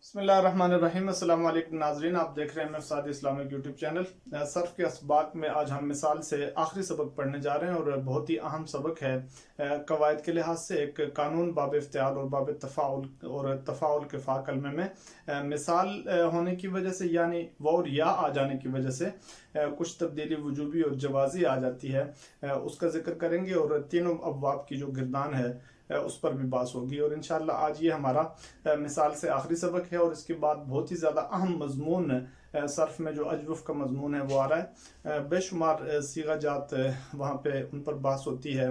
بسم اللہ الرحمن الرحیم۔ السلام علیکم ناظرین، آپ دیکھ رہے ہیں میں سعادی اسلامک یوٹیوب چینل۔ صرف کے اسباق میں آج ہم مثال سے آخری سبق پڑھنے جا رہے ہیں اور بہت ہی اہم سبق ہے قواعد کے لحاظ سے۔ ایک قانون باب افتعال اور باب تفاعل اور تفاعل کے فا کلمے میں مثال ہونے کی وجہ سے یعنی واو اور یا آ جانے کی وجہ سے کچھ تبدیلی وجوبی اور جوازی آ جاتی ہے، اس کا ذکر کریں گے اور تینوں ابواب کی جو گردان ہے اس پر بھی بات ہوگی۔ اور انشاءاللہ آج یہ ہمارا مثال سے آخری سبق ہے اور اس کے بعد بہت ہی زیادہ اہم مضمون صرف میں جو اجوف کا مضمون ہے وہ آ رہا ہے۔ بے شمار صیغہ جات وہاں پہ ان پر بحث ہوتی ہے،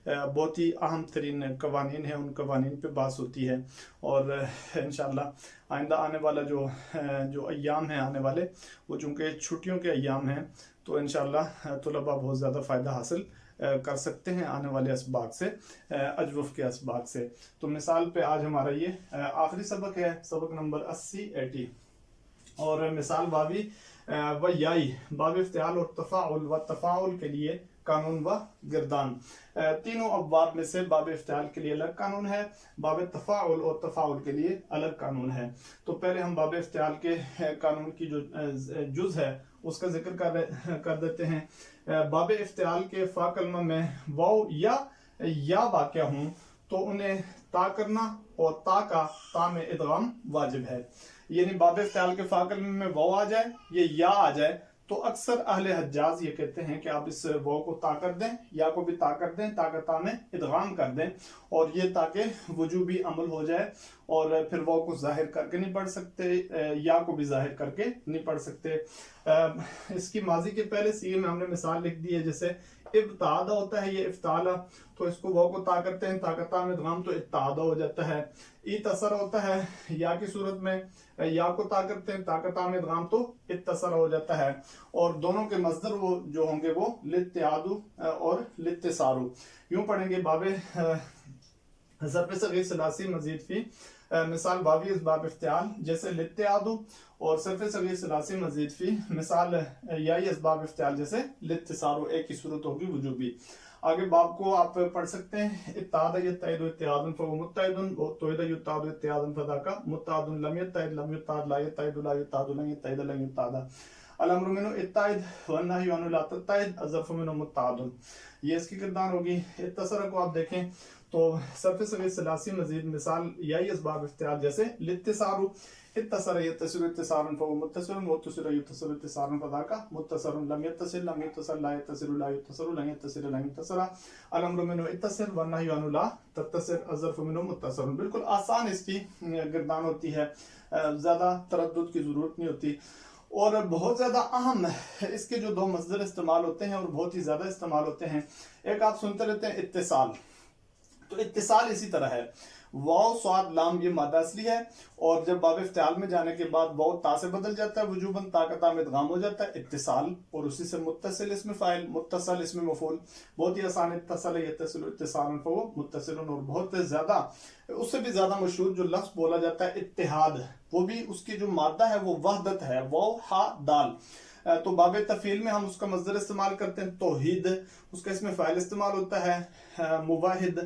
بہت ہی اہم ترین قوانین ہیں، ان قوانین پہ بحث ہوتی ہے۔ اور انشاءاللہ آئندہ آنے والا جو ایام ہیں آنے والے، وہ چونکہ چھٹیوں کے ایام ہیں تو انشاءاللہ طلباء بہت زیادہ فائدہ حاصل کر سکتے ہیں آنے والے اسباق سے، اجوف کے اسباق سے۔ تو مثال پہ آج ہمارا یہ آخری سبق ہے، سبق نمبر 80 اور مثال واوی و یائی باب افتعال اور تفاعل و تفاعل کے لیے قانون و گردان۔ تینوں ابواب میں سے باب افتعال کے لیے الگ قانون ہے، باب تفاعل اور تفاعل کے لیے الگ قانون ہے۔ تو پہلے ہم باب افتعال کے قانون کی جو جز ہے اس کا ذکر کر دیتے ہیں۔ باب افتعال کے فا کلمہ میں واو یا واقع ہوں تو انہیں تا کرنا اور تا میں ادغام واجب ہے۔ یعنی باب افتعال کے فا کلمہ میں واو آ جائے یا آ جائے تو اکثر اہل حجاز یہ کہتے ہیں کہ آپ اس واو کو تا کر دیں، یا کو بھی تا کر دیں، تا میں ادغام کر دیں، اور یہ تاکہ وجوبی عمل ہو جائے اور پھر واو کو ظاہر کر کے نہیں پڑھ سکتے، یا کو بھی ظاہر کر کے نہیں پڑھ سکتے۔ اس کی ماضی کے پہلے صیغے میں ہم نے مثال لکھ دی ہے، جیسے ابتعاد ہوتا ہے یہ افتعال، تو اس کو واو کو تا کرتے ہیں، تا میں ادغام تو ابتعاد ہو جاتا ہے۔ اتصر ہوتا ہے یا کی صورت میں، یا کو تا کرتے ہیں، تا میں ادغام تو اتصر ہو جاتا ہے، اور دونوں کے مصدر وہ جو ہوں گے وہ لاتعاد اور لاتصار۔ یوں پڑھیں گے باب ضرب صغیر ثلاثی مزید فی مثال واوی از باب افتعال جیسے لاتعاد، اور صرف صغیر ثلاثی مزید فی مثال یائی از باب افتعال جیسے لاتصار، ایک ہی صورت ہوگی وجوبی۔ آگے باب کو آپ پڑھ سکتے ہیں۔ اتعاد یتعد اتعادا فهو متعد، توعد یتعد اتعادا فذاک متعد، لم یتعد لا یتعد لا یتعد لن یتعد لن یتعد، الامر منه اتعد والنهی عنه لا تتعد، الظرف منه متعد۔ یہ اس کی گردان ہوگی۔ اتصر کو آپ دیکھیں تو صرف صغیر ثلاثی مزید مثال یائی از باب افتعال جیسے لاتصار، اتصر یتصر اتصارا فهو متصل، متصل یتصل اتصارا فذاک متصل، لم یتصل لا یتصل لا یتصل لن یتصل لن یتصل، الامر منه اتصل والنهی عنه لا تتصل، الظرف منه متصل۔ بالکل آسان اس کی گردان ہوتی ہے، زیادہ تردد کی ضرورت نہیں ہوتی، اور بہت زیادہ اہم اس کے جو دو مصدر استعمال ہوتے ہیں اور بہت ہی زیادہ استعمال ہوتے ہیں۔ ایک آپ سنتے رہتے ہیں اتصال، تو اتصال اسی طرح ہے، واو صاد لام یہ مادہ اصلی ہے، اور جب باب افتعال میں جانے کے بعد واو تا سے بدل جاتا ہے وجوباً، تا میں ادغام ہو جاتا ہے اتصال، اور اسی سے متصل اسم فاعل، متصل اسم مفعول، بہت ہی آسان، اتصل یتصل اتصالا فهو متصل۔ اور بہت زیادہ اس سے بھی زیادہ مشہور جو لفظ بولا جاتا ہے اتحاد، وہ بھی اس کی جو مادہ ہے وہ وحدت ہے، واو ہا دال۔ تو باب تفعیل میں ہم اس کا مصدر استعمال کرتے ہیں توحید، اس کا اسم فاعل استعمال ہوتا ہے مواحد،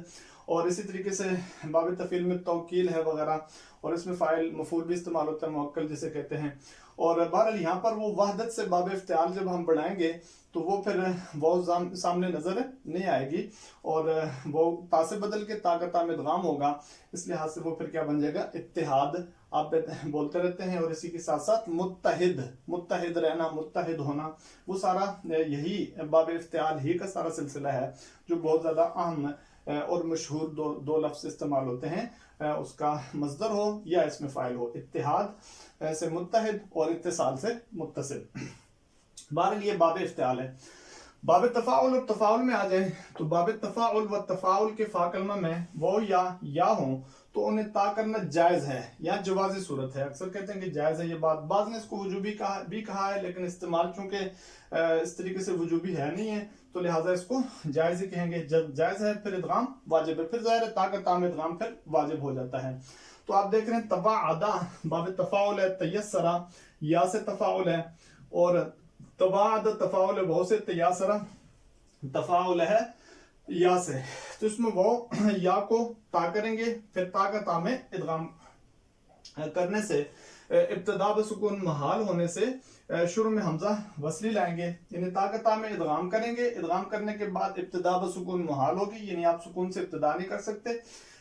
اور اسی طریقے سے باب تفعیل میں توکیل ہے وغیرہ، اور اس میں فاعل مفعول بھی استعمال ہوتا ہے موکل جسے کہتے ہیں۔ اور بہرحال یہاں پر وہ وحدت سے باب افتعال جب ہم بڑھائیں گے تو وہ پھر وہ سامنے نظر نہیں آئے گی، اور وہ تا سے بدل کے تا میں ادغام ہوگا، اس لحاظ سے وہ پھر کیا بن جائے گا اتحاد۔ آپ بولتے رہتے ہیں، اور اسی کے ساتھ ساتھ متحد رہنا، متحد ہونا، وہ سارا یہی باب افتعال ہی کا سارا سلسلہ ہے، جو بہت زیادہ اہم اور مشہور دو لفظ استعمال ہوتے ہیں، اس کا مصدر ہو یا اس میں فاعل ہو، اتحاد سے متحد اور اتصال سے متصل۔ بہرحال یہ باب افتعال ہے۔ باب تفاعل اور تفاعل میں آ جائیں تو باب تفاعل و تفاعل کے فا کلمہ میں وہ یا ہوں تو انہیں تا کرنا جائز ہے یا جوازی صورت ہے۔ اکثر کہتے ہیں کہ جائز ہے یہ بات، بعض نے اس کو وجوبی بھی کہا ہے، لیکن استعمال چونکہ اس طریقے سے وجوبی ہے نہیں ہے تو لہٰذا اس کو جائز ہی کہیں گے۔ جب جائز ہے پھر ادغام واجب ہے، پھر ظاہر ہے تا میں ادغام پھر واجب ہو جاتا ہے۔ تو آپ دیکھ رہے ہیں تواعدہ باب تفاعل ہے، تیسرا یا سے تفاعل ہے، اور تواعد تفاعل وہ سے تیسرا تفاعل ہے یا سے، تو اس میں وہ یا کو تا کریں گے، پھر تا میں ادغام کرنے سے ابتدا بسکون محال ہونے سے شروع میں حمزہ وصلی لائیں گے، یعنی طاقتہ میں ادغام کریں گے، ادغام کرنے کے بعد ابتدا بسکون محال ہوگی، یعنی آپ سکون سے ابتدا نہیں کر سکتے،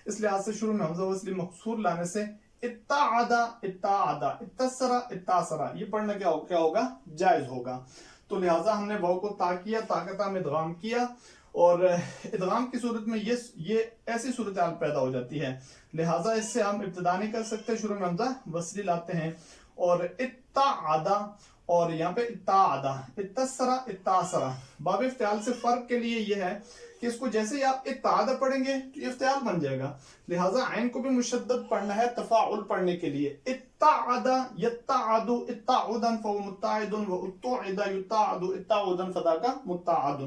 اس لحاظ سے شروع میں حمزہ وصلی مقصور لانے سے اتعدا اتعدا اتسرا اتاسرا یہ پڑھنا کیا ہوگا؟ جائز ہوگا۔ تو لہٰذا ہم نے واو کو تا کیا، طاقتہ میں ادغام کیا، اور ادغام کی صورت میں یہ ایسی صورتحال پیدا ہو جاتی ہے، لہٰذا اس سے ہم ابتدا نہیں کر سکتے، شروع میں حمزہ وصلی لاتے ہیں، اور اتعدا اور یہاں پہ اتعدا اتسرا اتاسرا باب افتعال سے فرق کے لیے یہ ہے کہ اس کو جیسے ہی آپ اتعدا پڑھیں گے تو یہ افتعال بن جائے گا، لہٰذا عین کو بھی مشدد پڑھنا ہے تفاعل پڑھنے کے لیے۔ اتعدا یتعد اتعدا فهو متعد واتعد یتعد اتعدا فذاك متعد،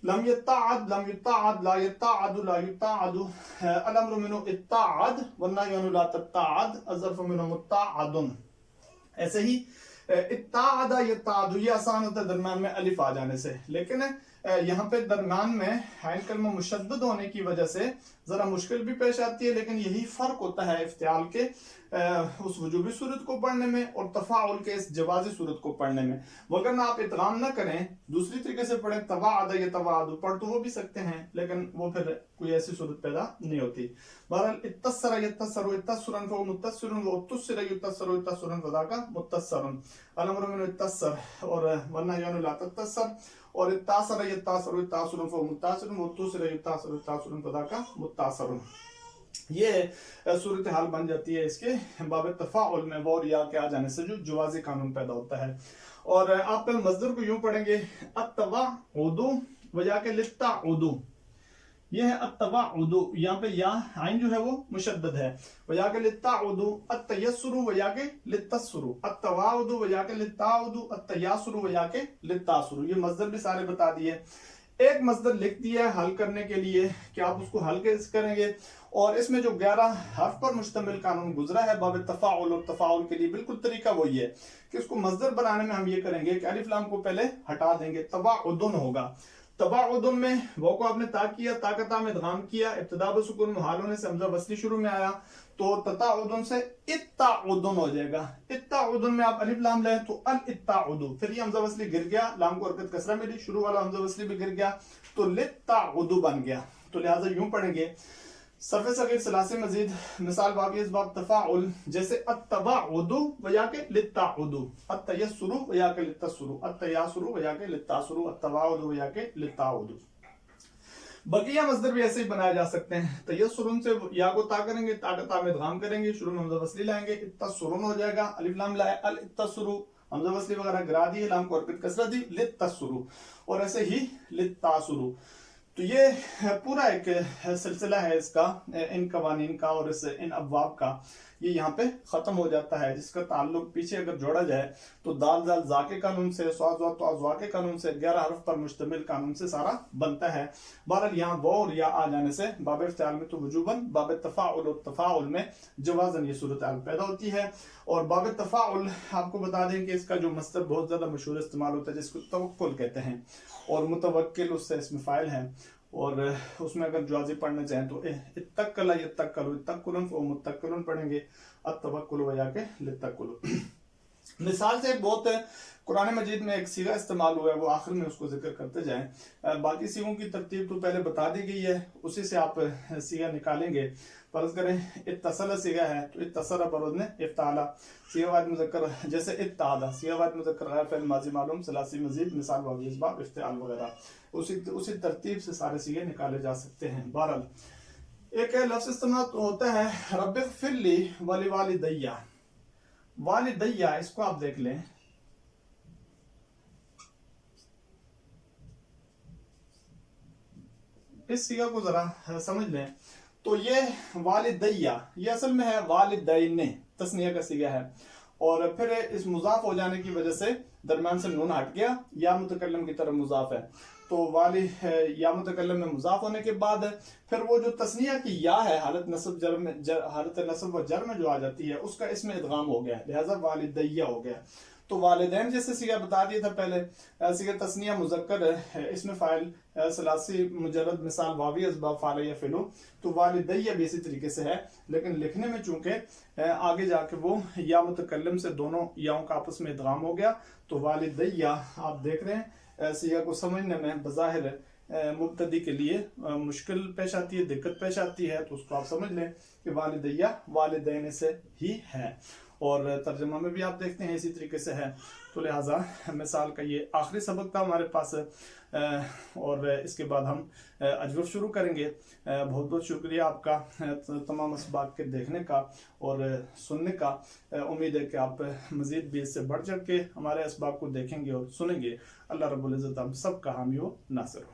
لم يتعد لم يتعد لا يتعد لا يتعد، الامر منه اتعد والنهي عنه لا تتعد، الظرف منه متعد۔ ایسے ہی اتعد یتعد یہ آسان ہوتا ہے درمیان میں الف آ جانے سے، لیکن یہاں پہ درمیان میں عین کلمہ مشدد ہونے کی وجہ سے ذرا مشکل بھی پیش آتی ہے، لیکن یہی فرق ہوتا ہے افتعال کے اس وجوبی صورت کو پڑھنے میں اور تفاعل کے اس جوازی صورت کو پڑھنے میں۔ وگرنہ آپ ادغام نہ کریں، دوسری طریقے سے پڑھیں تواعد یتواعد، پڑھ تو وہ بھی سکتے ہیں لیکن وہ پھر کوئی ایسی صورت پیدا نہیں ہوتی۔ بہرحال اتصر یتصر اتسرا فهو متصر واتسر یتسر اتسرا فذاك متصر، الامر من اتصر اور والنهي عنه لا تتصر، اور اتاسر یتاسر اتاسر فهو متصر واتسر یتاسر اتاسر فذاك متصر۔ یہ صورتحال بن جاتی ہے اس کے باب تفاعل میں واو اور یا کے آ جانے سے جو جوازی قانون پیدا ہوتا ہے۔ اور آپ مصدر کو یوں پڑھیں گے التواعد وجا کے للتعود، یہ ہے التواعد، یہاں پہ یا عین جو ہے وہ مشدد ہے، وجا کے للتعود، التیسر وجا کے للتسر، التواعد وجا کے للتعود، التیاسر وجا کے للتاسر، یہ مصدر بھی سارے بتا دیے۔ ایک مصدر لکھ دیا ہے حل کرنے کے لیے کہ آپ اس کو حل کیسے کریں گے، اور اس میں جو 11 حرف پر مشتمل قانون گزرا ہے باب تفاعل اور تفاعل کے لیے بالکل طریقہ وہی ہے کہ اس کو مصدر بنانے میں ہم یہ کریں گے کہ الف لام کو پہلے ہٹا دیں گے، تواعدن ہوگا، تواعدن میں واو کو آپ نے تا کیا، طاقتہ میں ادغام کیا، ابتدا بسکون محال ہونے سے حمزہ وصلی شروع میں آیا تو تتعدن سے اتعدن ہو جائے گا، اتعدن میں آپ الف لام لیں تو الاتعد، پھر یہ حمزہ وصلی گر گیا، لام کو حرکت کسرہ ملی، شروع والا حمزہ وصلی بھی گر گیا تو للتعد بن گیا۔ تو لہٰذا یوں پڑھیں گے صرف صغیر ثلاثی مزید مثال واوی اسباق تفاعل جیسے التواعد ویا کے للتعود، التیسر ویا کے للتسر، التیاسر ویا کے للتاسر، التواعد ویا کے للتعود۔ بقیہ مصدر بھی ایسے ہی بنائے جا سکتے ہیں، تیسرن سے یا کو تا کریں گے، طاقتہ میں ادغام کریں گے، شروع میں حمزہ وصلی لائیں گے، اتسرن ہو جائے گا، الف لام لائے الاتسر، حمزہ وصلی وغیرہ گرا دی، لام کو حرکت کسرہ دی، للتسر، اور ایسے ہی للتاسر۔ تو یہ پورا ایک سلسلہ ہے اس کا، ان قوانین کا اور ان ابواب کا، یہ یہاں پہ ختم ہو جاتا ہے، جس کا تعلق پیچھے اگر جوڑا جائے تو دال زال زا کے قانون سے، صاد ضاد تو ازوا کے قانون سے، 11 حرف پر مشتمل قانون سے سارا بنتا ہے۔ بہرحال یہاں واو اور یا آ جانے سے باب افتعال میں تو وجوباً، باب تفاعل اور تفاعل میں جوازاً یہ صورتحال پیدا ہوتی ہے۔ اور باب تفاعل آپ کو بتا دیں کہ اس کا جو مصدر بہت زیادہ مشہور استعمال ہوتا ہے جس کو توکل کہتے ہیں، اور متوکل اس سے اسم فاعل ہے، اور اس میں اگر جوازی پڑھنا چاہیں تو اتکل یتکل اتکلن فهو متکلن پڑھیں گے، التوکل ویا کے للتکل۔ مثال سے بہت قرآن مجید میں ایک صیغہ استعمال ہوا ہے، وہ آخر میں اس کو ذکر کرتے جائیں، باقی صیغوں کی ترتیب تو پہلے بتا دی گئی ہے، اسی سے آپ صیغہ نکالیں گے۔ فرض کریں اتصل صیغہ ہے تو اتصل پر وزن افتعال، صیغہ واحد مذکر جیسے اتعاد، صیغہ واحد مذکر غیر فعل ماضی معلوم ثلاثی مزید مثال واوی اسباق افتعال وغیرہ، اسی ترتیب سے سارے صیغے نکالے جا سکتے ہیں۔ بہرحال ایک لفظ استعمال ہوتا ہے رب اغفر لی ولوالدی، والدیہ، اس کو آپ دیکھ لیں، اس صیغہ کو ذرا سمجھ لیں تو یہ والدیہ یہ اصل میں ہے والدین، تثنیہ کا صیغہ ہے، اور پھر اس مضاف ہو جانے کی وجہ سے درمیان سے نون ہٹ گیا، یا متکلم کی طرف مضاف ہے، تو والی یا متکلم میں مضاف ہونے کے بعد پھر وہ جو تثنیہ کی یا ہے حالت نصب جر میں، حالت نصب و جر میں جو آ جاتی ہے اس کا اس میں ادغام ہو گیا، لہذا والدیہ ہو گیا۔ تو والدین جیسے صیغہ بتا دیا تھا پہلے، صیغہ تثنیہ مذکر اسم فاعل ثلاثی مجرد مثال واوی اسباق فعل یا فعل، تو والدیہ بھی اسی طریقے سے ہے، لیکن لکھنے میں چونکہ آگے جا کے وہ یا متکلم سے دونوں یاؤں کا آپس میں ادغام ہو گیا، تو والدیہ آپ دیکھ رہے ہیں صیغہ کو سمجھنے میں بظاہر مبتدی کے لیے مشکل پیش آتی ہے، دقت پیش آتی ہے، تو اس کو آپ سمجھ لیں کہ والدیہ والدین سے ہی ہے، اور ترجمہ میں بھی آپ دیکھتے ہیں اسی طریقے سے ہے۔ تو لہٰذا مثال کا یہ آخری سبق تھا ہمارے پاس، اور اس کے بعد ہم اجوف شروع کریں گے۔ بہت بہت شکریہ آپ کا تمام اسباق کے دیکھنے کا اور سننے کا۔ امید ہے کہ آپ مزید بھی اس سے بڑھ چڑھ کے ہمارے اسباق کو دیکھیں گے اور سنیں گے۔ اللہ رب العزت ہم سب کا حامی و ناصر ہو۔